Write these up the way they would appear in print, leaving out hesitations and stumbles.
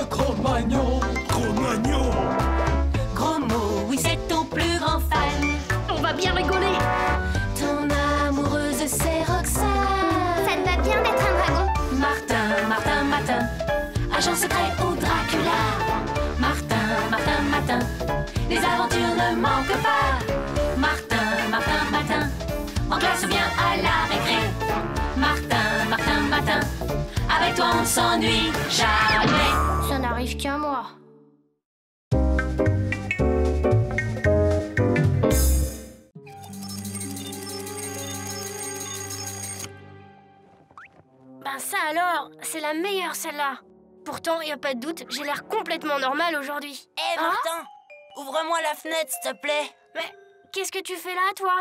Cro-Magnon. Cro-Magnon. Gros mot, oui, c'est ton plus grand fan. On va bien rigoler. Ton amoureuse, c'est Roxane. Ça te va bien d'être un dragon. Martin, Martin, Martin, agent secret ou Dracula. Martin, Martin, Martin, les aventures ne manquent pas. Martin, Martin, Martin, en classe ou bien à la récré. Martin, Martin, Martin, avec toi on ne s'ennuie jamais. Ça n'arrive qu'à moi. Ben ça alors, c'est la meilleure celle-là. Pourtant, y a pas de doute, j'ai l'air complètement normal aujourd'hui. Hé, Martin, ouvre-moi la fenêtre, s'il te plaît. Mais qu'est-ce que tu fais là, toi?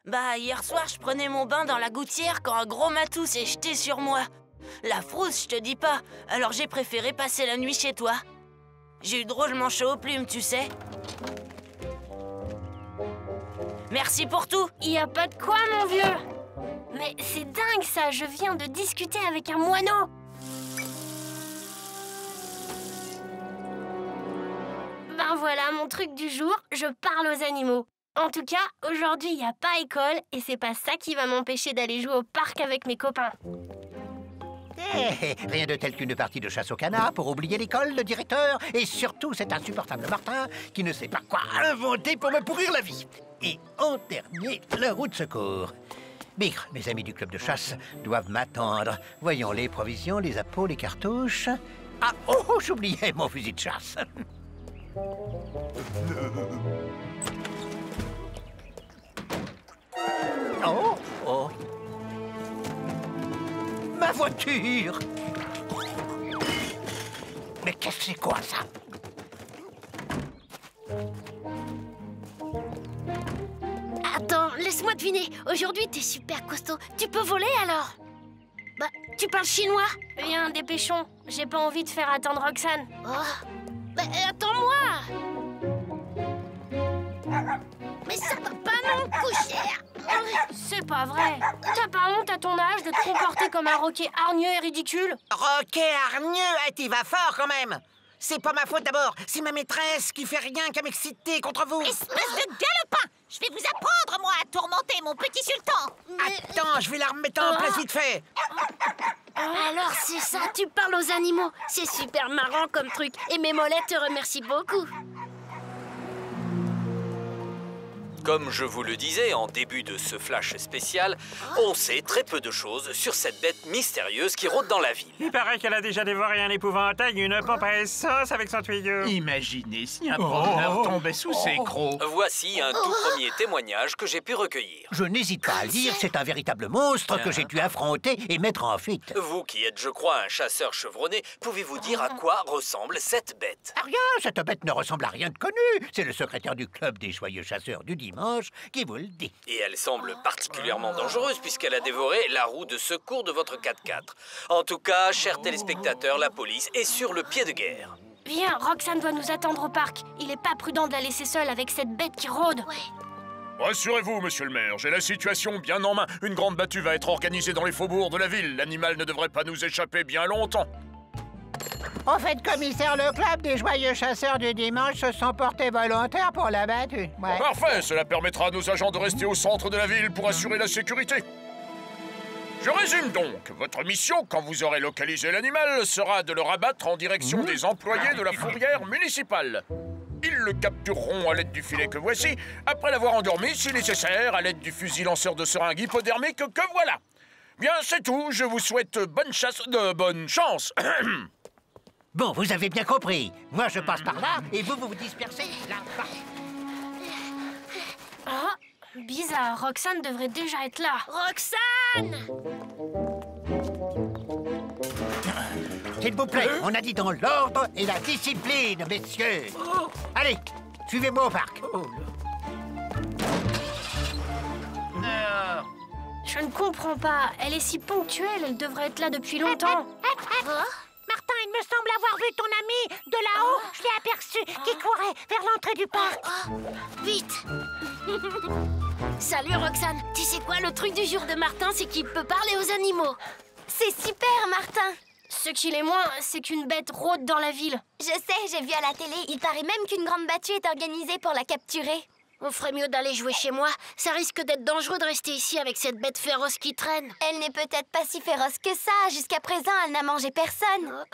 Bah, hier soir, je prenais mon bain dans la gouttière quand un gros matou s'est jeté sur moi. La frousse, je te dis pas, alors j'ai préféré passer la nuit chez toi. J'ai eu drôlement chaud aux plumes, tu sais. Merci pour tout. Y a pas de quoi, mon vieux. Mais c'est dingue ça, je viens de discuter avec un moineau. Ben voilà, mon truc du jour, je parle aux animaux. En tout cas, aujourd'hui, il n'y a pas école et c'est pas ça qui va m'empêcher d'aller jouer au parc avec mes copains. Rien de tel qu'une partie de chasse au canard pour oublier l'école, le directeur et surtout cet insupportable Martin qui ne sait pas quoi inventer pour me pourrir la vie. Et en dernier, la roue de secours. Bigre, mes amis du club de chasse doivent m'attendre. Voyons les provisions, les appôts, les cartouches. Ah, oh, j'oubliais mon fusil de chasse. Oh, oh. Ma voiture! Mais qu'est-ce que c'est quoi, ça? Attends, laisse-moi deviner. Aujourd'hui, t'es super costaud. Tu peux voler alors? Bah, tu parles chinois? Viens, dépêchons. J'ai pas envie de faire attendre Roxane. Oh. Bah, attends-moi! Mais ça va pas non coucher. C'est pas vrai. T'as pas honte à ton âge de te comporter comme un roquet hargneux et ridicule? Roquet hargneux, t'y vas fort quand même. C'est pas ma faute d'abord, c'est ma maîtresse qui fait rien qu'à m'exciter contre vous. Espèce de galopin! Je vais vous apprendre, moi, à tourmenter mon petit sultan. Attends, je vais la remettre en place vite fait. Alors c'est ça, tu parles aux animaux. C'est super marrant comme truc. Et mes mollets te remercient beaucoup. Comme je vous le disais en début de ce flash spécial, on sait très peu de choses sur cette bête mystérieuse qui rôde dans la ville. Il paraît qu'elle a déjà dévoré un épouvantail et une pompe à essence avec son tuyau. Imaginez si un promeneur tombait sous ses crocs. Voici un tout premier témoignage que j'ai pu recueillir. Je n'hésite pas à le dire, c'est un véritable monstre que j'ai dû affronter et mettre en fuite. Vous qui êtes, je crois, un chasseur chevronné, pouvez-vous dire à quoi ressemble cette bête? Rien, cette bête ne ressemble à rien de connu. C'est le secrétaire du club des joyeux chasseurs du dimanche qui vous le dit. Et elle semble particulièrement dangereuse puisqu'elle a dévoré la roue de secours de votre 4x4. En tout cas, chers téléspectateurs, la police est sur le pied de guerre. Viens, Roxane doit nous attendre au parc. Il est pas prudent de la laisser seule avec cette bête qui rôde. Rassurez-vous, monsieur le maire, j'ai la situation bien en main. Une grande battue va être organisée dans les faubourgs de la ville. L'animal ne devrait pas nous échapper bien longtemps. Au fait, commissaire, le club des joyeux chasseurs du dimanche se sont portés volontaires pour la battue. Ouais. Parfait, cela permettra à nos agents de rester au centre de la ville pour assurer la sécurité. Je résume donc. Votre mission, quand vous aurez localisé l'animal, sera de le rabattre en direction des employés de la fourrière municipale. Ils le captureront à l'aide du filet que voici, après l'avoir endormi, si nécessaire, à l'aide du fusil lanceur de seringue hypodermique que voilà. Bien, c'est tout. Je vous souhaite bonne chasse, bonne chance. Bon, vous avez bien compris. Moi, je passe par là et vous vous dispersez là-bas. Ah, bizarre. Roxane devrait déjà être là. Roxane! S'il vous plaît, on a dit dans l'ordre et la discipline, messieurs. Allez, suivez-moi au parc. Je ne comprends pas. Elle est si ponctuelle, elle devrait être là depuis longtemps. Martin, il me semble avoir vu ton ami de là-haut. Je l'ai aperçu qui courait vers l'entrée du parc. Vite! Salut Roxane. Tu sais quoi, le truc du jour de Martin, c'est qu'il peut parler aux animaux. C'est super, Martin. Ce qu'il est moins, c'est qu'une bête rôde dans la ville. Je sais, j'ai vu à la télé. Il paraît même qu'une grande battue est organisée pour la capturer. On ferait mieux d'aller jouer chez moi. Ça risque d'être dangereux de rester ici avec cette bête féroce qui traîne. Elle n'est peut-être pas si féroce que ça. Jusqu'à présent, elle n'a mangé personne.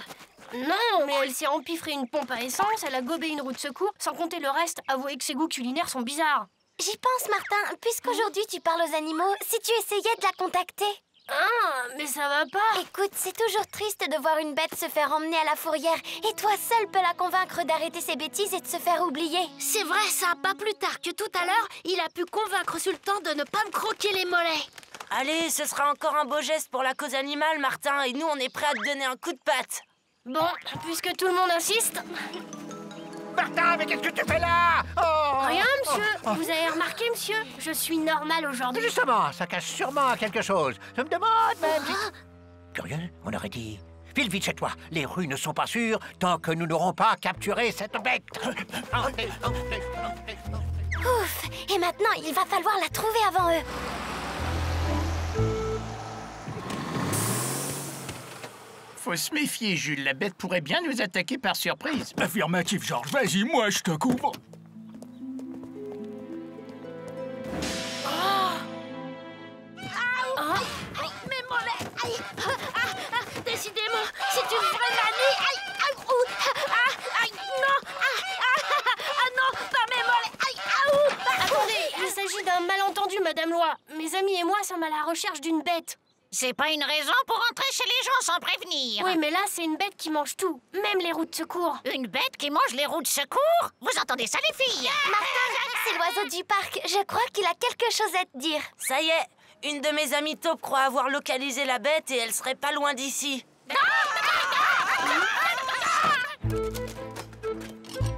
Non, mais elle s'est empiffrée une pompe à essence, elle a gobé une roue de secours. Sans compter le reste, avouez que ses goûts culinaires sont bizarres. J'y pense, Martin. Puisqu'aujourd'hui tu parles aux animaux, si tu essayais de la contacter. Ah, mais ça va pas. Écoute, c'est toujours triste de voir une bête se faire emmener à la fourrière. Et toi seul peux la convaincre d'arrêter ses bêtises et de se faire oublier. C'est vrai, ça. Pas plus tard que tout à l'heure, il a pu convaincre Sultan de ne pas me croquer les mollets. Allez, ce sera encore un beau geste pour la cause animale, Martin, et nous, on est prêts à te donner un coup de patte. Bon, puisque tout le monde insiste... Martin, mais qu'est-ce que tu fais là? Oh! Rien, monsieur. Vous avez remarqué, monsieur? Je suis normal aujourd'hui. Justement, ça cache sûrement quelque chose. Je me demande même... Curieux, on aurait dit... File vite chez toi. Les rues ne sont pas sûres tant que nous n'aurons pas capturé cette bête. Ouf! Et maintenant, il va falloir la trouver avant eux. Faut se méfier, Jules. La bête pourrait bien nous attaquer par surprise. Affirmatif, Georges. Vas-y, moi, je te couvre. Mes mollets. Aïe. Décidément, c'est une vraie manie. Aïe. Aïe. Aïe. Non. Non, pas mes mollets. Aïe. Attendez, il s'agit d'un malentendu, Madame Loi. Mes amis et moi sommes à la recherche d'une bête. C'est pas une raison pour entrer chez les gens sans prévenir. Oui, mais là, c'est une bête qui mange tout, même les roues de secours. Une bête qui mange les roues de secours? Vous entendez ça, les filles? Martin, c'est l'oiseau du parc. Je crois qu'il a quelque chose à te dire. Ça y est, une de mes amies taupes croit avoir localisé la bête et elle serait pas loin d'ici.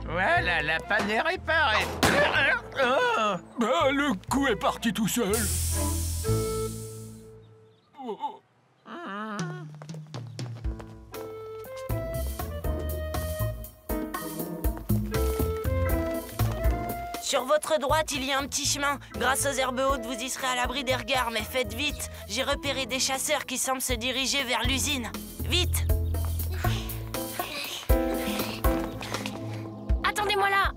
Voilà, la panne est réparée. Oh. Ah, le coup est parti tout seul. Sur votre droite, il y a un petit chemin. Grâce aux herbes hautes, vous y serez à l'abri des regards, mais faites vite. J'ai repéré des chasseurs qui semblent se diriger vers l'usine. Vite! Attendez-moi là.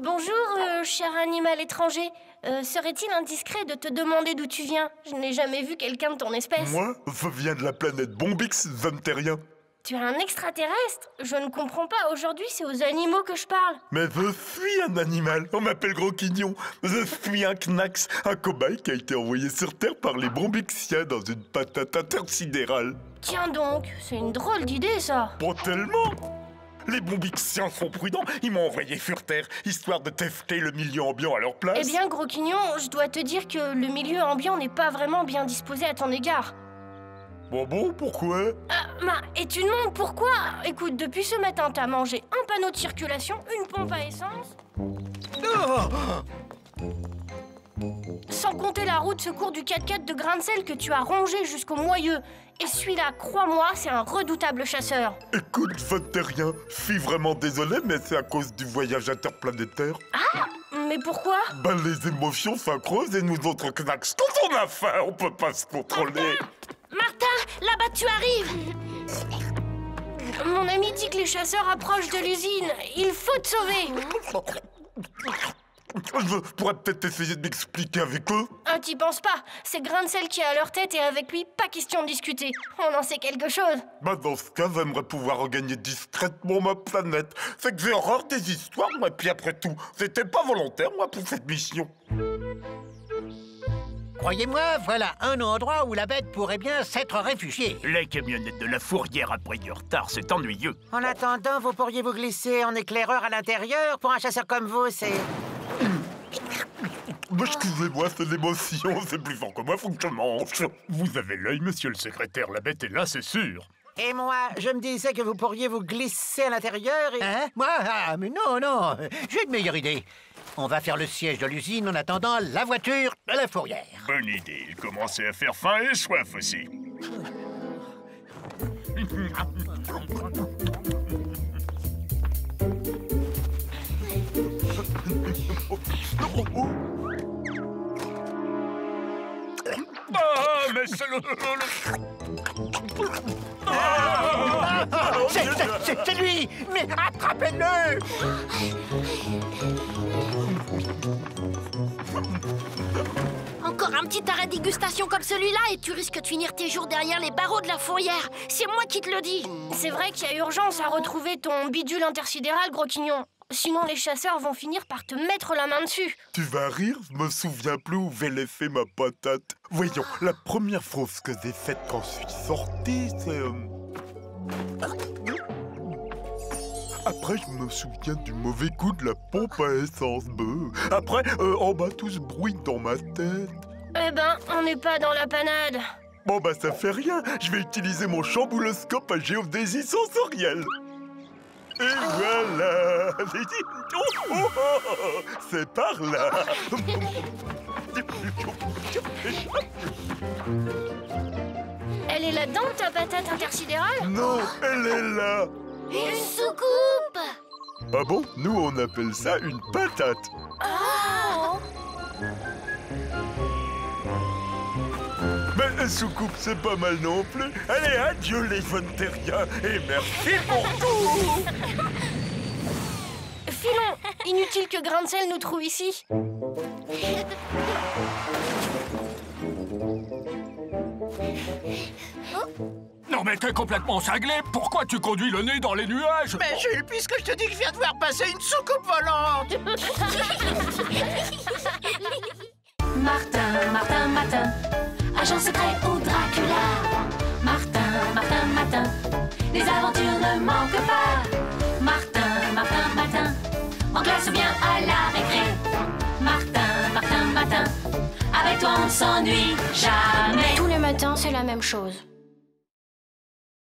Bonjour, cher animal étranger. Serait-il indiscret de te demander d'où tu viens? Je n'ai jamais vu quelqu'un de ton espèce. Moi, je viens de la planète Bombix, Zantérien. Tu es un extraterrestre? Je ne comprends pas. Aujourd'hui, c'est aux animaux que je parle. Mais je suis un animal. On m'appelle Gros Quignon. Je suis un Knax, un cobaye qui a été envoyé sur Terre par les Bombixiens dans une patate intersidérale. Tiens donc, c'est une drôle d'idée, ça. Pas tellement. Les Bombixiens sont prudents. Ils m'ont envoyé sur Terre, histoire de tester le milieu ambiant à leur place. Eh bien, Gros Quignon, je dois te dire que le milieu ambiant n'est pas vraiment bien disposé à ton égard. Bon, pourquoi? Et tu demandes pourquoi? Écoute, depuis ce matin, t'as mangé un panneau de circulation, une pompe à essence... Sans compter la roue de secours du 4x4 de grain de sel que tu as rongé jusqu'au moyeu. Et celui-là, crois-moi, c'est un redoutable chasseur. Écoute, Zantérien, je suis vraiment désolé, mais c'est à cause du voyage interplanétaire. Ah, mais pourquoi? Les émotions s'incrosent et nous autres Knax, quand on a faim, on peut pas se contrôler. Martin, là-bas tu arrives. Mon ami dit que les chasseurs approchent de l'usine. Il faut te sauver. Je pourrais peut-être essayer de m'expliquer avec eux. T'y penses pas. C'est Grain de sel qui est à leur tête et avec lui, pas question de discuter. On en sait quelque chose. Dans ce cas, j'aimerais pouvoir regagner discrètement ma planète. C'est que j'ai horreur des histoires, moi, et puis après tout, c'était pas volontaire, moi, pour cette mission. Croyez-moi, voilà un endroit où la bête pourrait bien s'être réfugiée. La camionnette de la fourrière a pris du retard, c'est ennuyeux. En attendant, vous pourriez vous glisser en éclaireur à l'intérieur. Pour un chasseur comme vous, c'est... Excusez-moi, c'est l'émotion, c'est plus fort que moi, faut que je mange. Vous avez l'œil, monsieur le secrétaire, la bête est là, c'est sûr. Et moi, je me disais que vous pourriez vous glisser à l'intérieur et... Hein? Moi? Mais non, j'ai une meilleure idée. On va faire le siège de l'usine en attendant la voiture de la fourrière. Bonne idée, il commençait à faire faim et soif aussi. Ah, mais c'est le... C'est lui! Mais attrapez-le! Encore un petit arrêt dégustation comme celui-là et tu risques de finir tes jours derrière les barreaux de la fourrière. C'est moi qui te le dis. C'est vrai qu'il y a urgence à retrouver ton bidule intersidéral, Gros Quignon. Sinon, les chasseurs vont finir par te mettre la main dessus. Tu vas rire, je me souviens plus où j'ai fait ma patate. Voyons, la première chose que j'ai faite quand je suis sorti, c'est... Après, je me souviens du mauvais coup de la pompe à essence. Après, en bas, tout ce bruit dans ma tête. Eh ben, on n'est pas dans la panade. Bon, bah, ça fait rien. Je vais utiliser mon chambouloscope à géodésie sensorielle. Et voilà. C'est par là. Elle est là-dedans, ta patate intersidérale? Non, elle est là. Une soucoupe! Ah bon? Nous, on appelle ça une patate. Oh! Mais soucoupe, c'est pas mal non plus. Allez, adieu les jeunes terriens et merci pour tout. Filons! Inutile que Grain de Sel nous trouve ici. Non mais t'es complètement cinglé. Pourquoi tu conduis le nez dans les nuages? Mais Jules, puisque je te dis que je viens de voir passer une soucoupe volante. Martin, Martin, Martin, agent secret au Dracula. Martin, Martin, Martin, les aventures ne manquent pas. Martin, Martin, Martin, en classe ou bien à la récré. Martin, Martin, Martin, avec toi on ne s'ennuie jamais. Tous les matins, c'est la même chose.